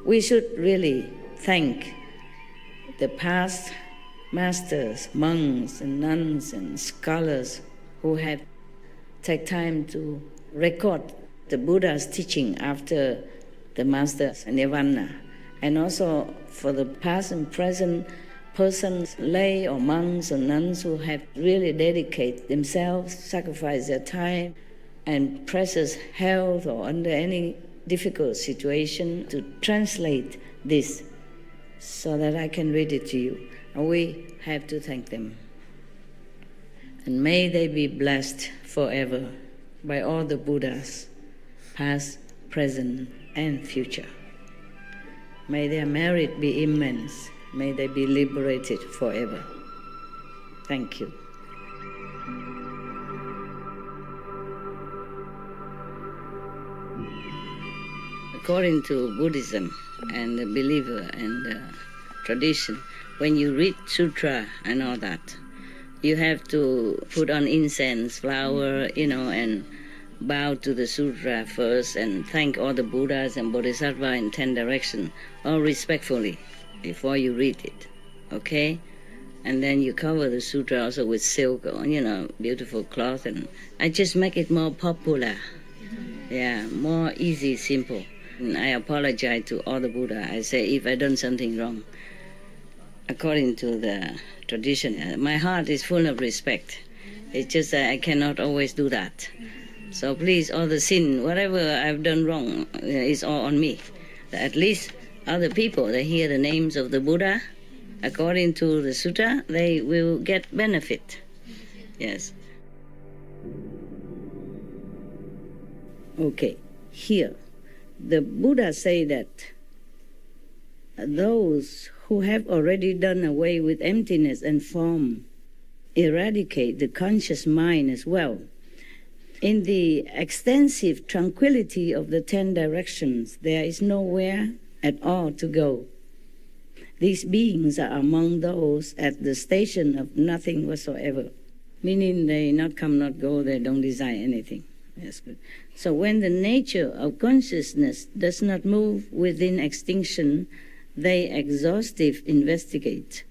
We should really thank the past masters, monks and nuns and scholars who had taken time to record the Buddha's teaching after the master's nirvana, and also for the past and present persons, lay or monks or nuns who have really dedicated themselves, sacrificed their time and precious health or under any difficult situation to translate this so that I can read it to you. And we have to thank them. And may they be blessed forever by all the Buddhas, past, present, and future. May their merit be immense. May they be liberated forever. Thank you. According to Buddhism and the believer and the tradition, when you read sutra and all that, you have to put on incense, flower, and bow to the sutra first and thank all the Buddhas and Bodhisattvas in 10 directions, all respectfully, before you read it, okay? And then you cover the sutra also with silk or, beautiful cloth, and I just make it more popular. Yeah, more easy, simple. And I apologize to all the Buddha. I say if I done something wrong, according to the tradition, my heart is full of respect. It's just that I cannot always do that. So please, all the sin, whatever I've done wrong, is all on me. At least other people, they hear the names of the Buddha, according to the sutta, they will get benefit. Yes. Okay, here. The Buddha say that those who have already done away with emptiness and form eradicate the conscious mind as well. In the extensive tranquility of the 10 directions, there is nowhere at all to go. These beings are among those at the station of nothing whatsoever, meaning they not come, not go, they don't desire anything. That's good. So when the nature of consciousness does not move within extinction, they exhaustive investigate.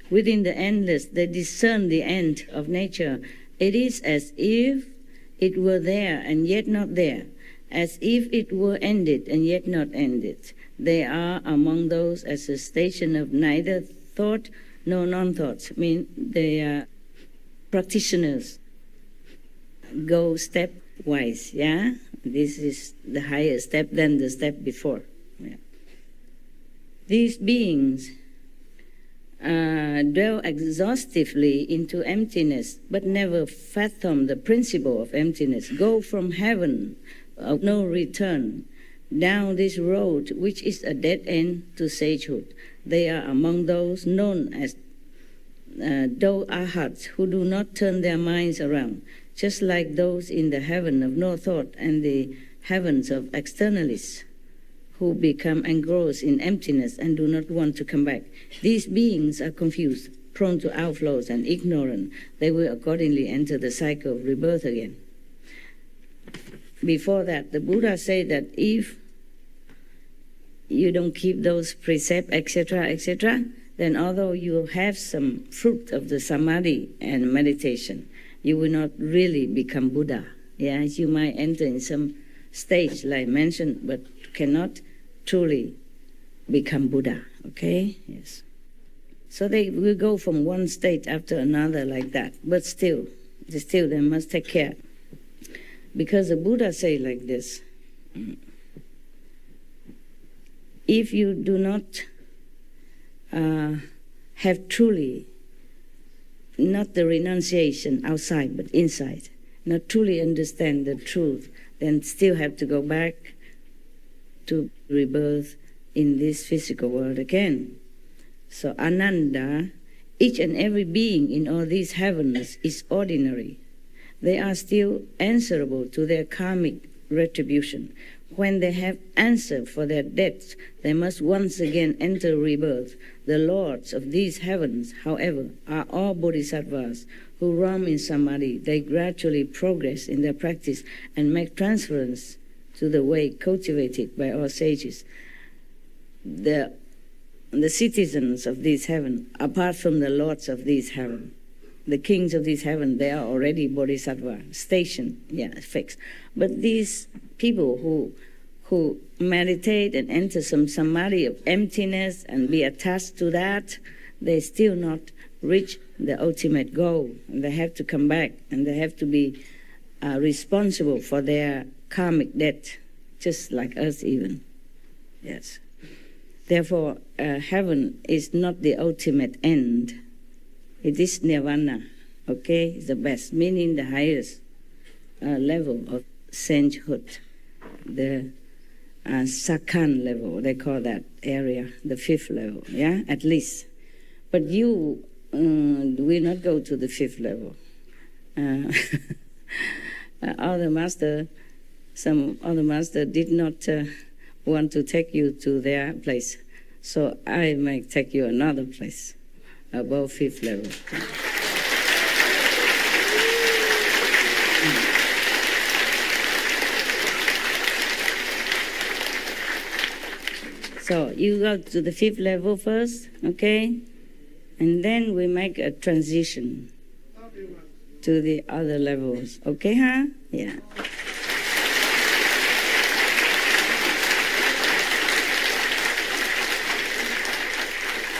Within the endless, they discern the end of nature. It is as if it were there and yet not there, as if it were ended and yet not ended. They are among those at the station of neither thought nor non-thought. I mean, they are practitioners. Go stepwise, yeah? This is the higher step than the step before. Yeah. These beings dwell exhaustively into emptiness, but never fathom the principle of emptiness. Go from heaven of no return down this road, which is a dead end to sagehood. They are among those known as Do Arhats, who do not turn their minds around, just like those in the heaven of no thought and the heavens of externalists, who become engrossed in emptiness and do not want to come back. These beings are confused, prone to outflows and ignorant. They will accordingly enter the cycle of rebirth again. Before that, the Buddha said that if you don't keep those precepts, etc., then although you have some fruit of the samadhi and meditation, you will not really become Buddha. Yeah, you might enter in some stage, like mentioned, but cannot truly become Buddha. Okay? Yes. So they will go from one state after another like that, but still they must take care. Because the Buddha say like this, if you do not have truly, not the renunciation outside, but inside, not truly understand the truth, then still have to go back to rebirth in this physical world again. So Ananda, each and every being in all these heavens is ordinary. They are still answerable to their karmic retribution. When they have answered for their debts, they must once again enter rebirth. The lords of these heavens, however, are all bodhisattvas who roam in samadhi. They gradually progress in their practice and make transference to the way cultivated by all sages. the citizens of this heaven, apart from the lords of this heaven, the kings of this heaven, they are already bodhisattva, stationed, fixed. But these people who meditate and enter some samadhi of emptiness and be attached to that, they still not reach the ultimate goal. And they have to come back, and they have to be responsible for their karmic debt, just like us even. Yes. Therefore, heaven is not the ultimate end. It is nirvana, okay? It's the best, meaning the highest level of sainthood, the Sakhan level, they call that area, the 5th level, at least. But you will not go to the 5th level. Some other master did not want to take you to their place. So I might take you another place, above 5th level. So you go to the 5th level first, okay? And then we make a transition to the other levels. Okay, huh? Yeah.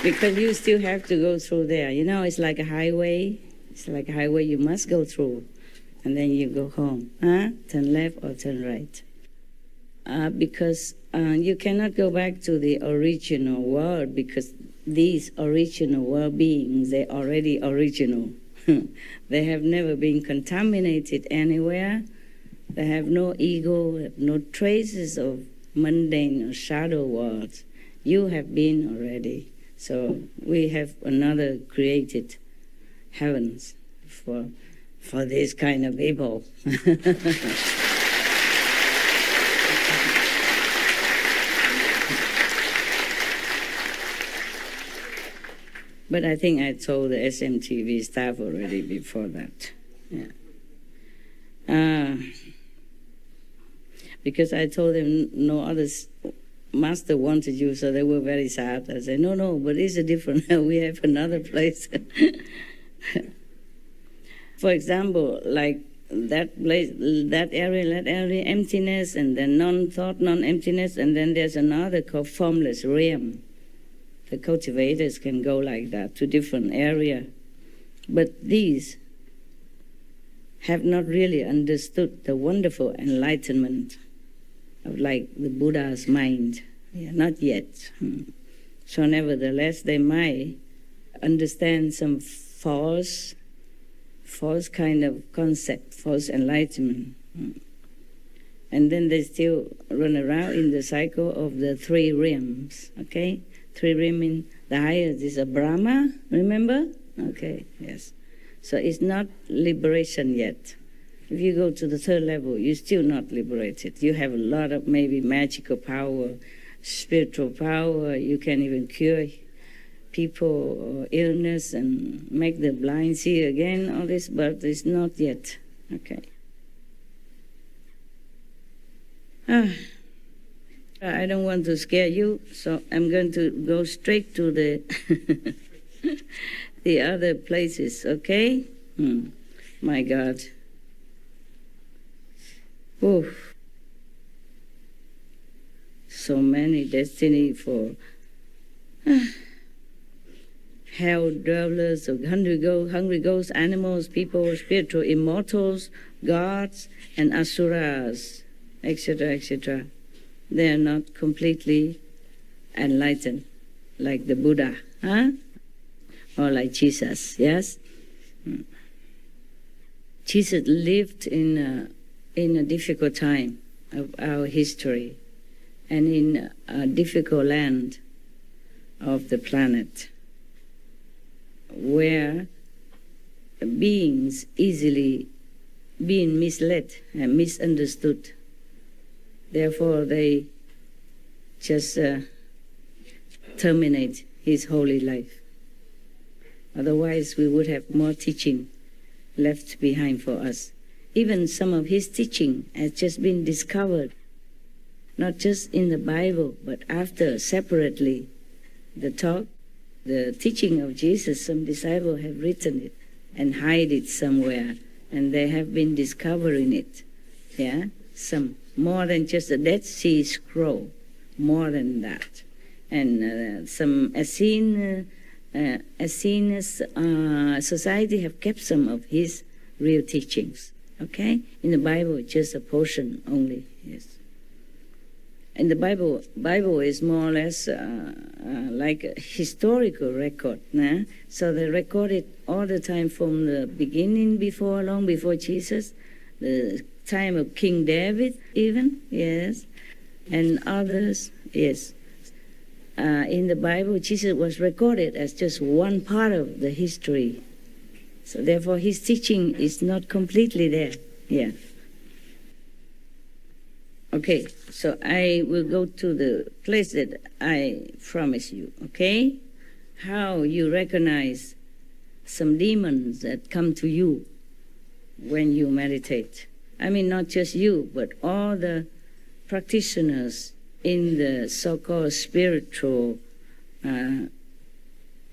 Because you still have to go through there. You know, it's like a highway. It's like a highway you must go through. And then you go home. Huh? Turn left or turn right. Because you cannot go back to the original world, because these original world beings, they're already original. They have never been contaminated anywhere. They have no ego, have no traces of mundane or shadow worlds. You have been already. So we have another created heavens for this kind of people. But I think I told the SMTV staff already before that. Yeah. Because I told them no other master wanted you, so they were very sad. I said, no, but it's a different, we have another place. For example, like that place, that area, emptiness, and then non-thought, non-emptiness, and then there's another called formless realm. The cultivators can go like that to different area. But these have not really understood the wonderful enlightenment of like the Buddha's mind. Yeah, not yet. So nevertheless, they might understand some false kind of concept, false enlightenment. And then they still run around in the cycle of the 3 realms, okay? 3 realms mean the highest is a Brahma, remember? Okay, yes. So it's not liberation yet. If you go to the 3rd level, you're still not liberated. You have a lot of maybe magical power, spiritual power. You can even cure people or illness and make the blind see again, all this, but it's not yet. Okay. I don't want to scare you, so I'm going to go straight to the the other places, okay? My God. Oof. So many destiny for hell dwellers, or hungry ghosts, animals, people, spiritual immortals, gods, and asuras, etc., etc. They are not completely enlightened, like the Buddha, huh? Or like Jesus, yes? Jesus lived in a difficult time of our history and in a difficult land of the planet where beings easily being misled and misunderstood. Therefore, they just terminate his holy life. Otherwise, we would have more teaching left behind for us. Even some of his teaching has just been discovered not just in the Bible, but after separately the talk, the teaching of Jesus, some disciples have written it and hide it somewhere, and they have been discovering it. Yeah, some more than just the Dead Sea Scroll, more than that, and some Essene society have kept some of his real teachings. Okay, in the Bible, just a portion only. Yes. And the Bible is more or less like a historical record. Nah? So they record it all the time from the beginning, long before Jesus, the time of King David even, yes, and others, yes. In the Bible, Jesus was recorded as just one part of the history. So therefore, his teaching is not completely there. Yeah. Okay, so I will go to the place that I promise you, okay? How you recognize some demons that come to you when you meditate. I mean, not just you, but all the practitioners in the so-called spiritual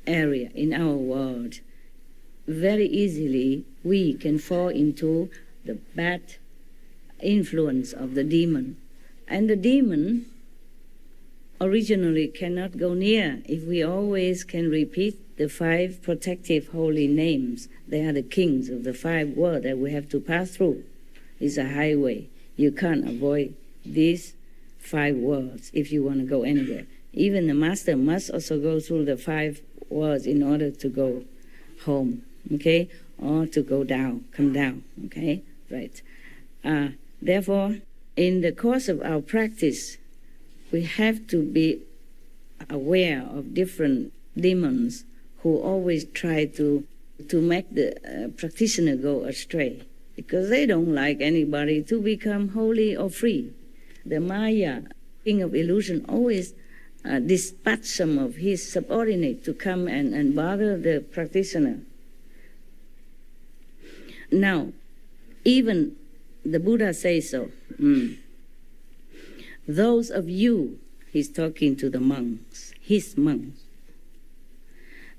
area in our world. Very easily, we can fall into the bad influence of the demon. And the demon originally cannot go near if we always can repeat the 5 protective holy names. They are the kings of the 5 worlds that we have to pass through. It's a highway. You can't avoid these 5 worlds if you want to go anywhere. Even the master must also go through the 5 worlds in order to go home, okay? Or to go down, come down, okay? Right. Therefore, in the course of our practice, we have to be aware of different demons who always try to make the practitioner go astray, because they don't like anybody to become holy or free. The Maya, king of illusion, always dispatch some of his subordinates to come and bother the practitioner. Now, even the Buddha says so. Those of you, he's talking to the monks, his monks,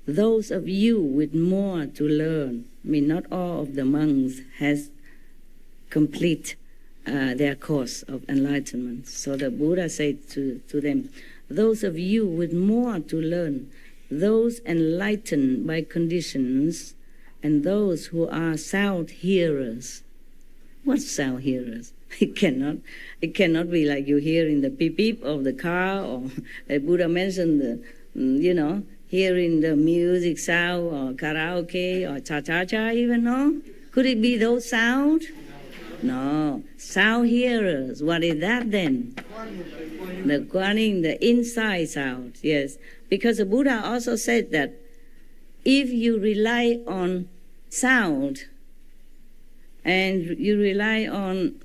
those of you with more to learn, I mean, not all of the monks has complete their course of enlightenment. So the Buddha said to them, those of you with more to learn, those enlightened by conditions, and those who are sound hearers. What sound hearers? It cannot be like you hear in the beep beep of the car, or the Buddha mentioned the, hearing the music sound, or karaoke, or cha-cha-cha even, no? Could it be those sound? No. Sound hearers. What is that then? The Guaning, the inside sound, yes. Because the Buddha also said that if you rely on sound and you rely on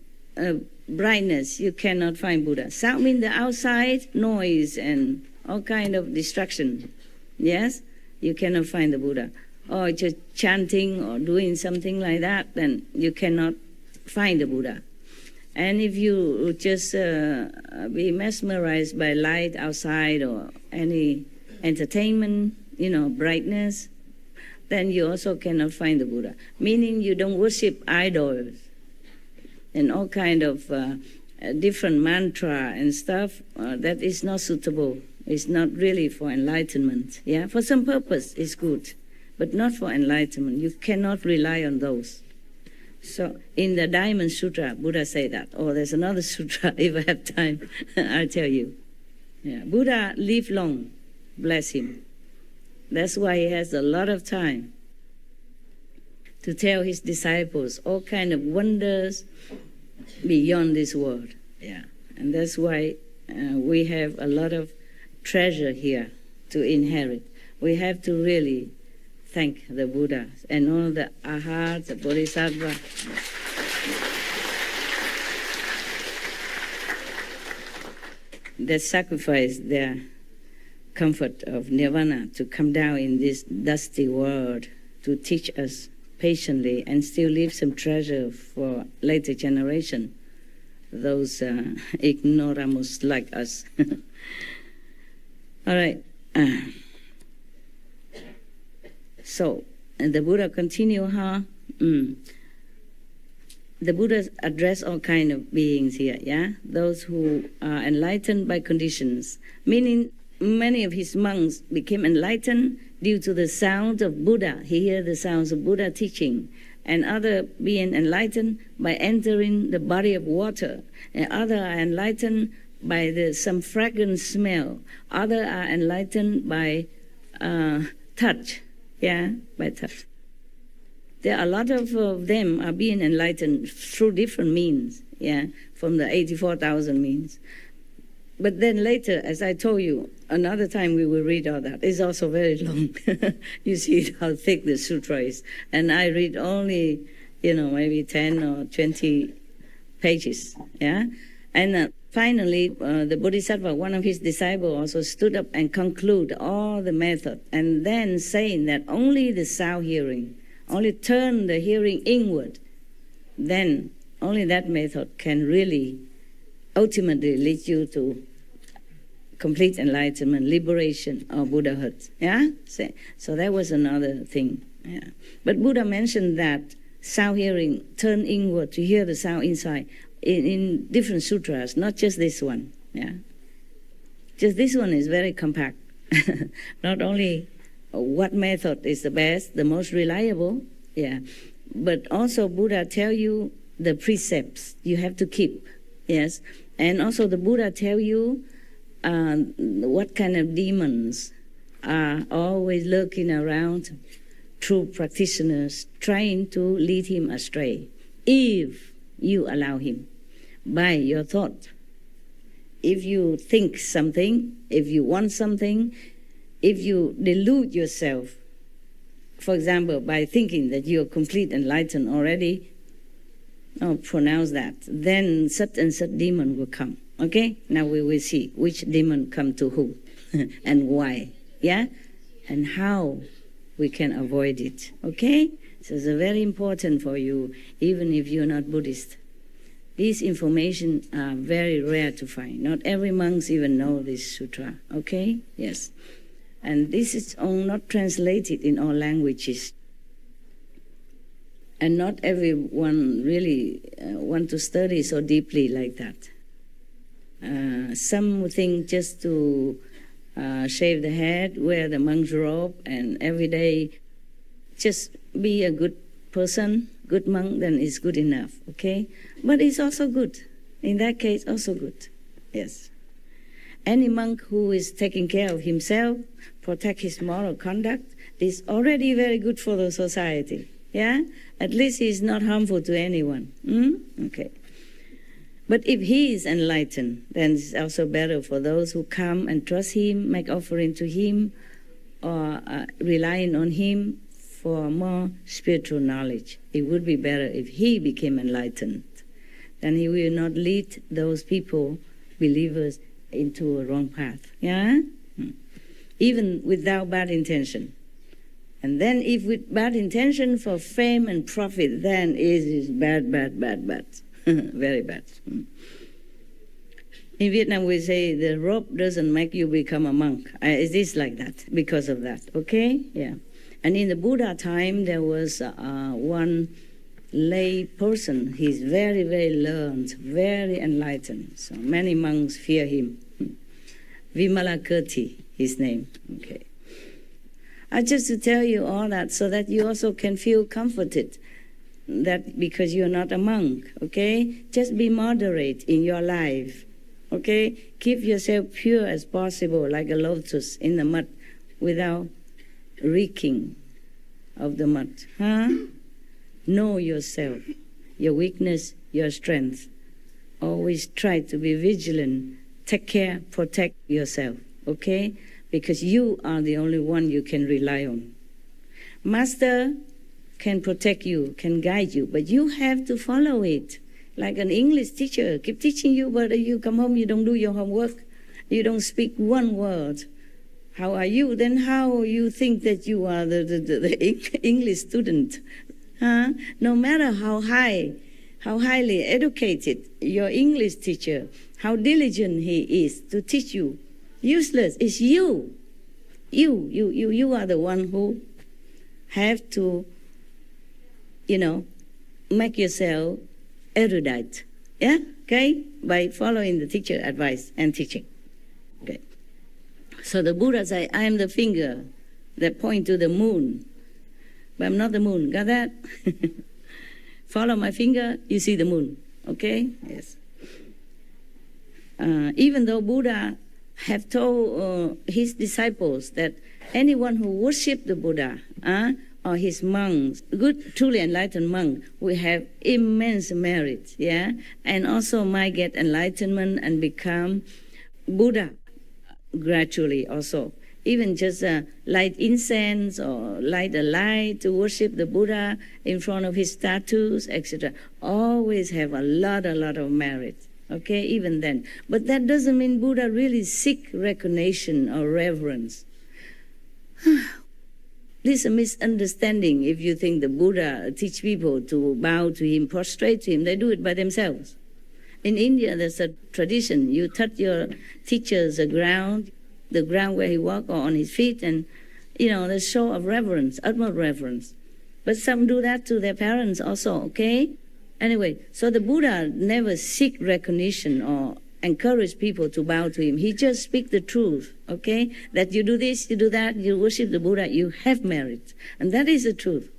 brightness, you cannot find Buddha. Sound means the outside noise and all kind of distraction. Yes? You cannot find the Buddha. Or just chanting or doing something like that, then you cannot find the Buddha. And if you just be mesmerized by light outside or any entertainment, brightness, then you also cannot find the Buddha. Meaning you don't worship idols and all kind of different mantra and stuff. That is not suitable. It's not really for enlightenment. Yeah, for some purpose it's good, but not for enlightenment. You cannot rely on those. So in the Diamond Sutra, Buddha said that. Or there's another sutra, if I have time, I'll tell you. Yeah. Buddha lived long, bless him. That's why he has a lot of time to tell his disciples all kind of wonders beyond this world. Yeah. And that's why we have a lot of treasure here to inherit. We have to really thank the Buddha and all the Arhats, the Bodhisattva. That sacrifice their comfort of nirvana to come down in this dusty world to teach us patiently and still leave some treasure for later generation. those ignoramus like us. All right. So the Buddha continue, the Buddha addressed all kind of beings here, yeah? Those who are enlightened by conditions, meaning many of his monks became enlightened due to the sound of Buddha. He heard the sounds of Buddha teaching. And other being enlightened by entering the body of water. And other are enlightened by some fragrant smell. Other are enlightened by touch, yeah, by touch. There are a lot of them are being enlightened through different means, yeah, from the 84,000 means. But then later, as I told you, another time we will read all that. It's also very long. You see how thick the sutra is. And I read only, maybe 10 or 20 pages, yeah? And finally, the Bodhisattva, one of his disciples, also stood up and concluded all the method, and then saying that only the sound hearing, only turn the hearing inward, then only that method can really ultimately lead you to complete enlightenment, liberation, or Buddhahood. Yeah? So that was another thing. Yeah. But Buddha mentioned that sound hearing, turn inward to hear the sound inside, in different sutras, not just this one. Yeah? Just this one is very compact. Not only what method is the best, the most reliable, yeah, but also Buddha tell you the precepts you have to keep, yes, and also the Buddha tell you what kind of demons are always lurking around true practitioners, trying to lead him astray, if you allow him, by your thought. If you think something, if you want something, if you delude yourself, for example, by thinking that you are complete enlightened already, pronounce that, then such and such demon will come. Okay? Now we will see which demon come to who and why. Yeah? And how we can avoid it. Okay? So it's very important for you, even if you're not Buddhist. These information are very rare to find. Not every monk even know this sutra. Okay? Yes. And this is not translated in all languages. And not everyone really want to study so deeply like that. Some think just to shave the head, wear the monk's robe, and every day just be a good person, good monk, then it's good enough, okay? But it's also good. In that case, also good, yes. Any monk who is taking care of himself, protect his moral conduct, is already very good for the society, yeah? At least he is not harmful to anyone, okay. But if he is enlightened, then it's also better for those who come and trust him, make offering to him, or relying on him for more spiritual knowledge. It would be better if he became enlightened. Then he will not lead those people, believers, into a wrong path. Yeah? Even without bad intention. And then if with bad intention for fame and profit, then it is bad, bad, bad, bad. Very bad. In Vietnam we say the robe doesn't make you become a monk. It is like that, because of that, okay? Yeah. And in the Buddha time there was one lay person. He's very, very learned, very enlightened. So many monks fear him. Vimalakirti, his name. Okay. I just to tell you all that so that you also can feel comforted. That because you're not a monk, okay? Just be moderate in your life, okay? Keep yourself pure as possible, like a lotus in the mud, without reeking of the mud. Huh? Know yourself, your weakness, your strength. Always try to be vigilant. Take care, protect yourself, okay? Because you are the only one you can rely on. Master can protect you, can guide you, but you have to follow it. Like an English teacher, keep teaching you, but you come home, you don't do your homework, you don't speak one word. How are you? Then how you think that you are the English student? Huh? No matter how high how highly educated your English teacher, how diligent he is to teach you. Useless. It's you. You are the one who have to, make yourself erudite. Yeah? Okay? By following the teacher advice and teaching. Okay. So the Buddha said, I am the finger that point to the moon. But I'm not the moon. Got that? Follow my finger, you see the moon. Okay? Yes. Even though Buddha have told his disciples that anyone who worship the Buddha or his monks, good, truly enlightened monk, will have immense merit, yeah, and also might get enlightenment and become Buddha gradually also. Even just light incense or light a light to worship the Buddha in front of his statues, etc. Always have a lot of merit. Okay, even then. But that doesn't mean Buddha really seek recognition or reverence. This is a misunderstanding if you think the Buddha teach people to bow to him, prostrate to him. They do it by themselves. In India, there's a tradition. You touch your teacher's ground where he walks or on his feet, and, the show of reverence, utmost reverence. But some do that to their parents also, okay? Anyway, so the Buddha never seek recognition or encourage people to bow to him. He just speaks the truth, okay? That you do this, you do that, you worship the Buddha, you have merit. And that is the truth.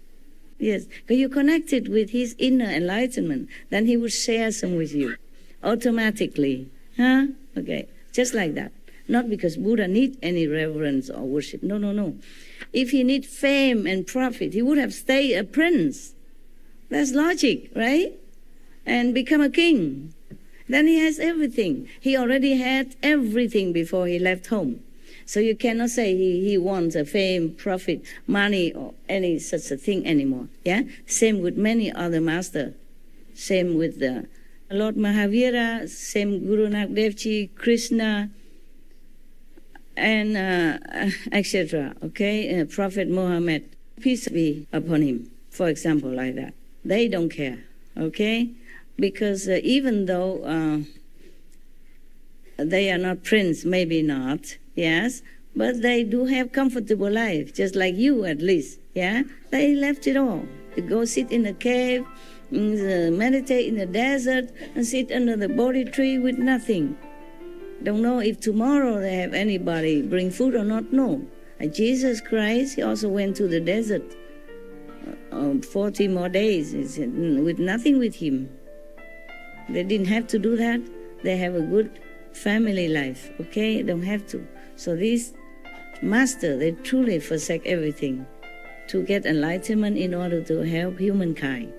Yes, because you're connected with his inner enlightenment, then he will share some with you automatically. Huh? Okay, just like that. Not because Buddha need any reverence or worship. No. If he need fame and profit, he would have stayed a prince. That's logic, right? And become a king. Then he has everything. He already had everything before he left home. So you cannot say he wants a fame, profit, money, or any such a thing anymore. Yeah? Same with many other masters. Same with the Lord Mahavira, same Guru Nanak Dev Ji, Krishna, and etc. Okay? Prophet Muhammad, peace be upon him, for example, like that. They don't care, okay? Because even though they are not prince, maybe not, yes, but they do have comfortable life, just like you at least, yeah? They left it all. They go sit in a cave, meditate in the desert, and sit under the Bodhi tree with nothing. Don't know if tomorrow they have anybody bring food or not, no. And Jesus Christ, he also went to the desert 40 more days with nothing with him. They didn't have to do that. They have a good family life, okay? Don't have to. So these masters, they truly forsake everything to get enlightenment in order to help humankind.